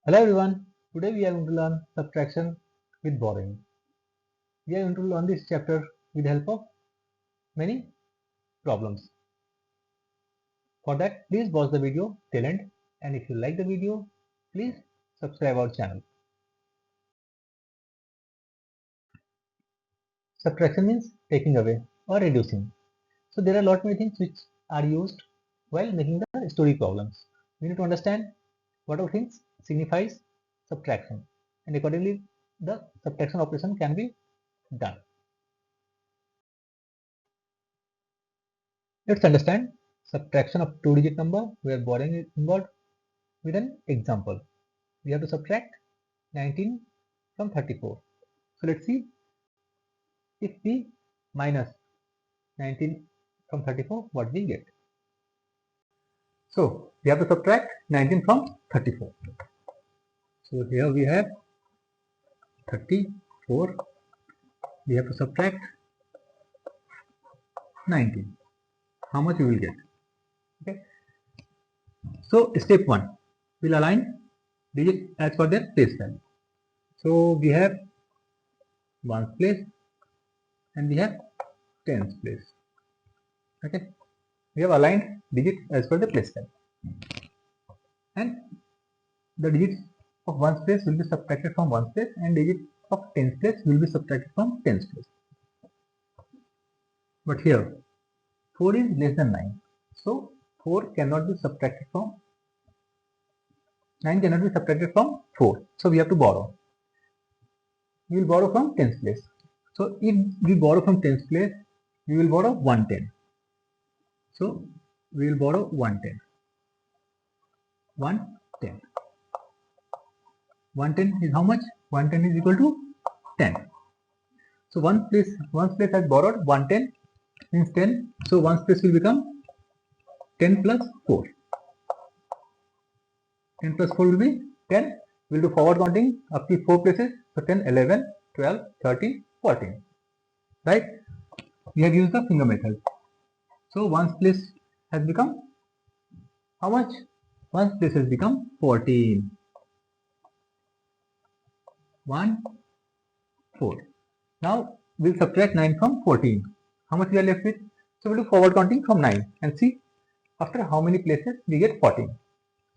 Hello everyone, today we are going to learn subtraction with borrowing. We are going to learn this chapter with the help of many problems. For that, please watch the video till end, and if you like the video, please subscribe our channel. Subtraction means taking away or reducing. So there are lot many things which are used while making the story problems. We need to understand what all things signifies subtraction, and accordingly the subtraction operation can be done. Let's understand subtraction of two-digit number where borrowing is involved with an example. We have to subtract 19 from 34. So let's see if we minus 19 from 34, what we get. So we have to subtract 19 from 34. So here we have 34. We have to subtract 19. How much we will get? Okay. So step 1, we'll align digit as per their place value. So we have ones place and we have tens place. Okay, we have aligned digits as per the place value, and the digits of ones place will be subtracted from ones place, and digits of tens place will be subtracted from tens place. But here 4 is less than 9, so 4 cannot be subtracted from 9 cannot be subtracted from 4. So we have to borrow. We will borrow from tens place. So if we borrow from tens place, we will borrow 110. So we will borrow 110. 110. 110 is how much? 110 is equal to 10. So ones place has borrowed 110 means 10. So ones place will become 10 plus 4. 10 plus 4 will be 10. We'll do forward counting up to 4 places. So 10, 11, 12, 13, 14. Right? We have used the finger method. So ones place has become how much? Ones place has become 14. 1, 4. Now we'll subtract 9 from 14. How much we are left with? So we'll do forward counting from 9 and see after how many places we get 14.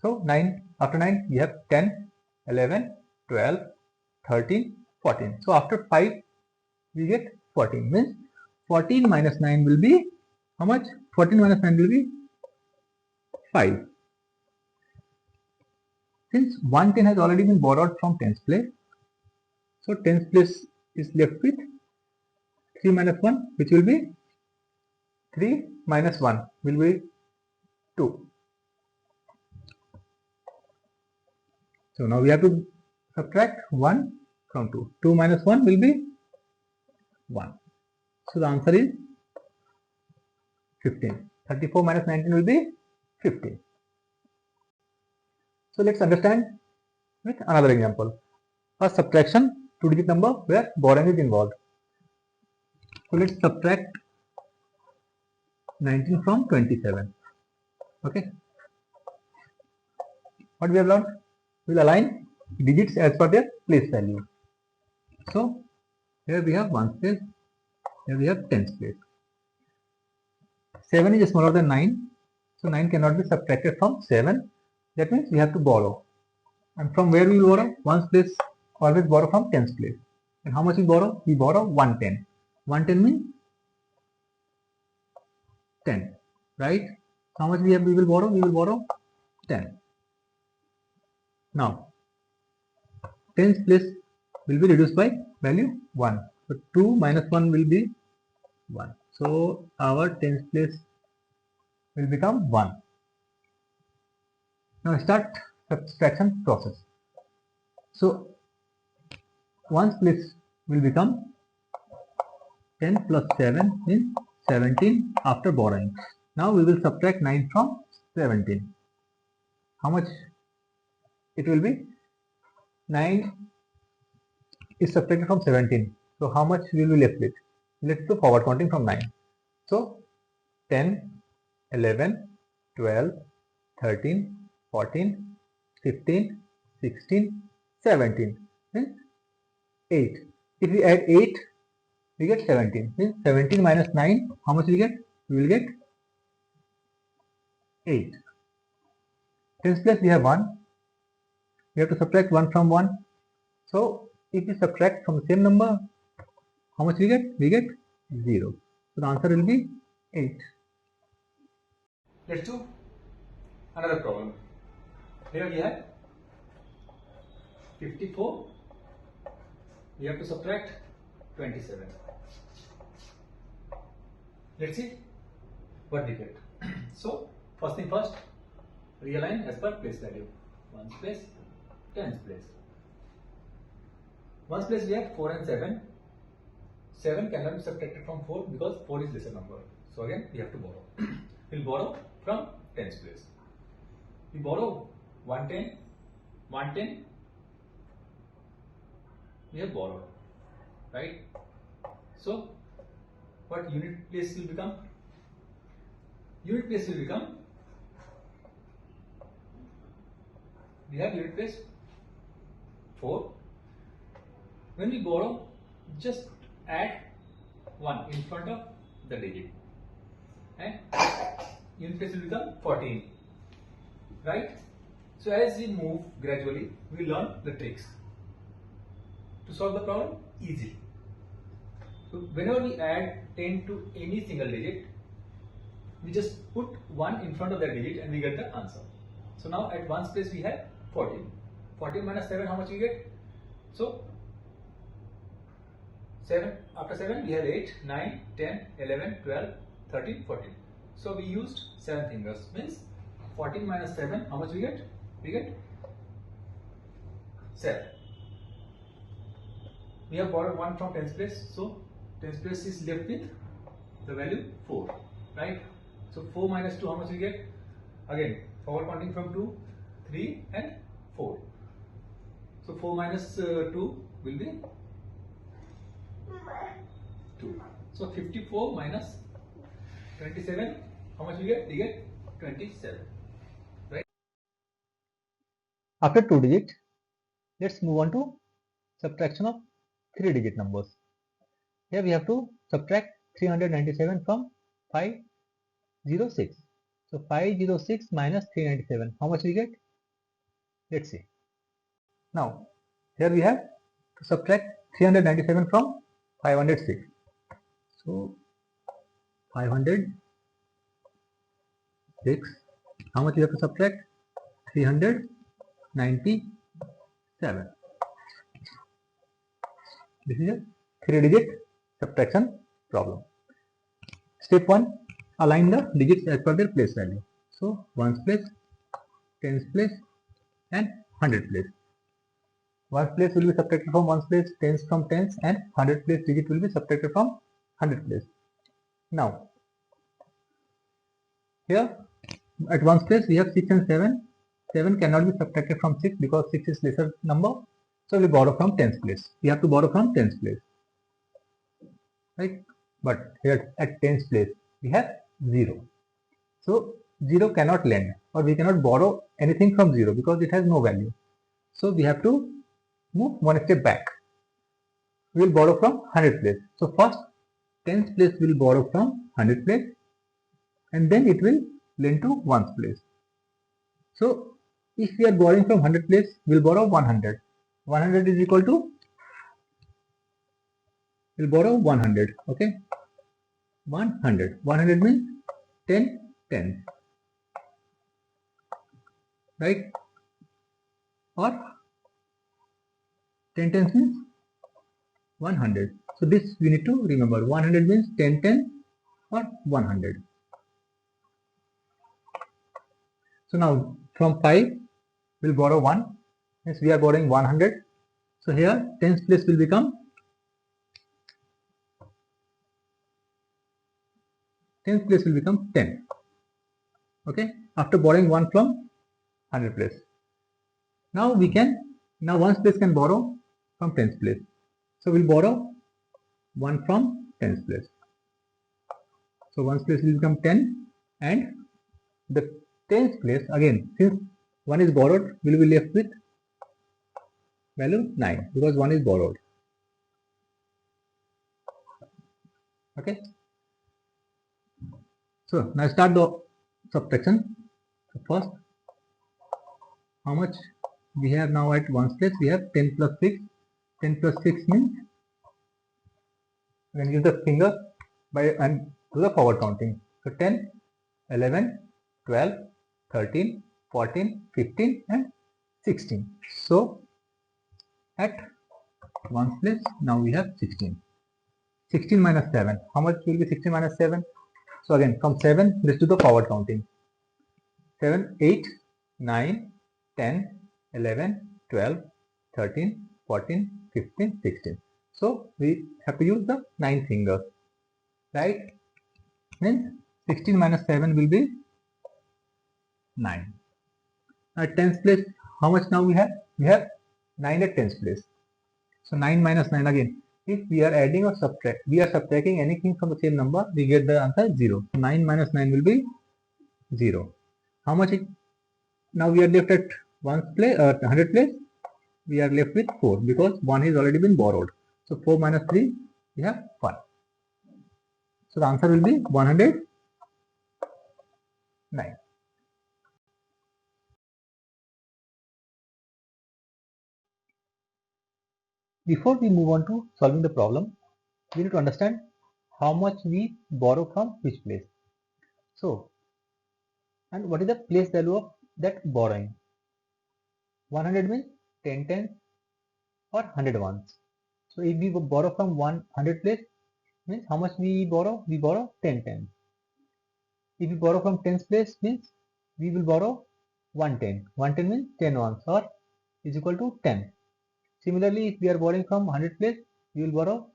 So 9, after 9 we have 10, 11, 12, 13, 14. So after 5 we get 14. Means 14 minus 9 will be how much? 14 minus 9 will be 5. Since 110 has already been borrowed from tens place, so tens place is left with 3 minus 1, which will be 3 minus 1 will be 2. So now we have to subtract 1 from 2. 2 minus 1 will be 1. So the answer is 15. 34 minus 19 will be 15. So let's understand with another example. A subtraction two-digit number where borrowing is involved. So let's subtract 19 from 27. Okay. What we have learned? We'll align digits as per their place value. So here we have ones place, here we have tens place. 7 is smaller than 9, so 9 cannot be subtracted from 7. That means we have to borrow. And from where we borrow? Ones place always borrow from tens place. And how much we borrow? We borrow 110. 110 means 10, right? How much we will borrow? We will borrow 10. Now, tens place will be reduced by value 1. So 2 minus 1 will be 1. So our tens place will become 1. Now start subtraction process. So ones place will become 10 plus 7 is 17 after borrowing. Now we will subtract 9 from 17. How much it will be? 9 is subtracted from 17. So how much will be left with? Let's do forward counting from 9. So 10, 11, 12, 13, 14, 15, 16, 17, means 8. If we add 8, we get 17. Means 17 minus 9, how much we get? We will get 8. Tens place we have 1. We have to subtract 1 from 1. So if we subtract from the same number, how much we get? We get 0. So the answer will be 8. Let's do another problem. Here we have 54. We have to subtract 27. Let's see what we get. So first thing first, realign as per place value. Ones place, tens place. Ones place we have 4 and 7. 7 cannot be subtracted from 4 because 4 is lesser number. So again we have to borrow. We'll borrow from tens place. We borrow 110, 110. We have borrowed, right? So what unit place will become? Unit place will become, we have unit place 4. When we borrow, just add 1 in front of the digit and unit place will become 14, right? So as we move gradually, we learn the tricks to solve the problem. Easy. So whenever we add 10 to any single digit, we just put 1 in front of that digit and we get the answer. So now at ones place we have 14. 14 minus 7, how much we get? So 7, after 7 we have 8, 9, 10, 11, 12, 13, 14. So we used 7 fingers, means 14 minus 7, how much we get? We get 7. We have borrowed 1 from tens place, so tens place is left with the value 4, right? So 4 minus 2, how much we get? Again, forward counting from 2, 3 and 4. So 4 minus 2 will be 2. So 54 minus 27, how much we get? We get 27, right? After 2 digit, let's move on to subtraction of 3 digit numbers. Here we have to subtract 397 from 506. So 506 minus 397, how much we get? Let's see. Now here we have to subtract 397 from 506. So 506, how much we have to subtract? 397. This is a 3-digit subtraction problem. Step 1, align the digits as per their place value. So ones place, tens place and hundred place. Ones place will be subtracted from ones place, tens from tens, and hundred place digit will be subtracted from hundred place. Now here at ones place we have 6 and 7. 7 cannot be subtracted from 6 because 6 is lesser number. So we borrow from tens place. We have to borrow from tens place, right? But here at tens place we have 0. So 0 cannot lend, or we cannot borrow anything from 0 because it has no value. So we have to move one step back. We will borrow from 100 place. So first tens place will borrow from 100 place and then it will lend to ones place. So if we are borrowing from 100 place, we will borrow 100. 100 is equal to, we will borrow 100. Okay, 100. 100 means 10 tens, right? Or 10 tens means 100. So this we need to remember. 100 means 10 tens or 100. So now from 5 we'll borrow 1. Yes, we are borrowing 100. So here tens place will become 10. Okay, after borrowing 1 from 100 place. Now ones place can borrow from tens place. So we'll borrow 1 from tens place. So ones place will become 10 and the tens place, again since 1 is borrowed, we will be left with value 9 because 1 is borrowed. Okay. So now start the subtraction. So first, how much we have now at ones place? We have 10 plus 6. 10 plus 6 means we can use the finger by and do the forward counting. So 10, 11, 12, 13, 14, 15 and 16. So at ones place now we have 16. 16 minus 7. How much will be 16 minus 7? So again from 7 let's do the forward counting. 7, 8, 9, 10, 11, 12, 13, 14, 15, 16. So we have to use the 9 fingers, right? Means 16 minus 7 will be 9. At tens place, how much now we have? We have 9 at tens place. So 9 minus 9 again. If we are adding or subtract, we are subtracting anything from the same number, we get the answer 0. So 9 minus 9 will be 0. How much it? Now we are left at 100 place. We are left with 4 because 1 has already been borrowed. So 4 minus 3, we have 1. So the answer will be 109. Before we move on to solving the problem, we need to understand how much we borrow from which place. So, and what is the place value of that borrowing? 100 means 10 tens or 100 ones. So if we borrow from 100 place, means how much we borrow? We borrow 10 tens. If we borrow from tens place, means we will borrow 110. 110 means 10 ones or is equal to 10. Similarly, if we are borrowing from 100 place, we will borrow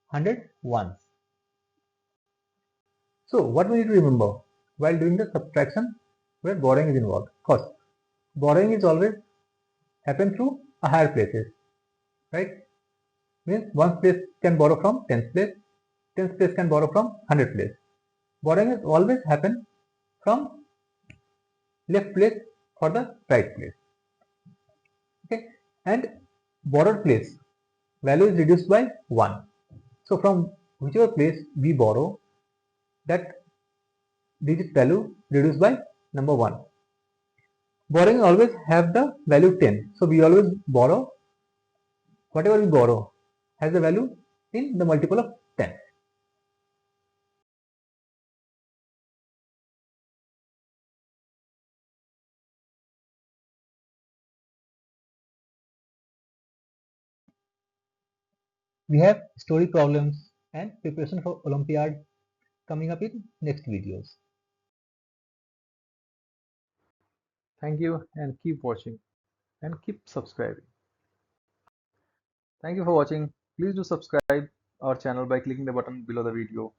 100 ones. So what we need to remember while doing the subtraction where borrowing is involved? First, borrowing is always happen through a higher places, right? Means one place can borrow from tens place, tens place can borrow from 100 place. Borrowing is always happen from left place for the right place. Okay, and borrowed place value is reduced by 1. So from whichever place we borrow, that digit value reduced by number 1. Borrowing always have the value 10. So we always borrow, whatever we borrow has the value in the multiple of 10. We have story problems and preparation for Olympiad coming up in next videos. Thank you and keep watching and keep subscribing. Thank you for watching. Please do subscribe our channel by clicking the button below the video.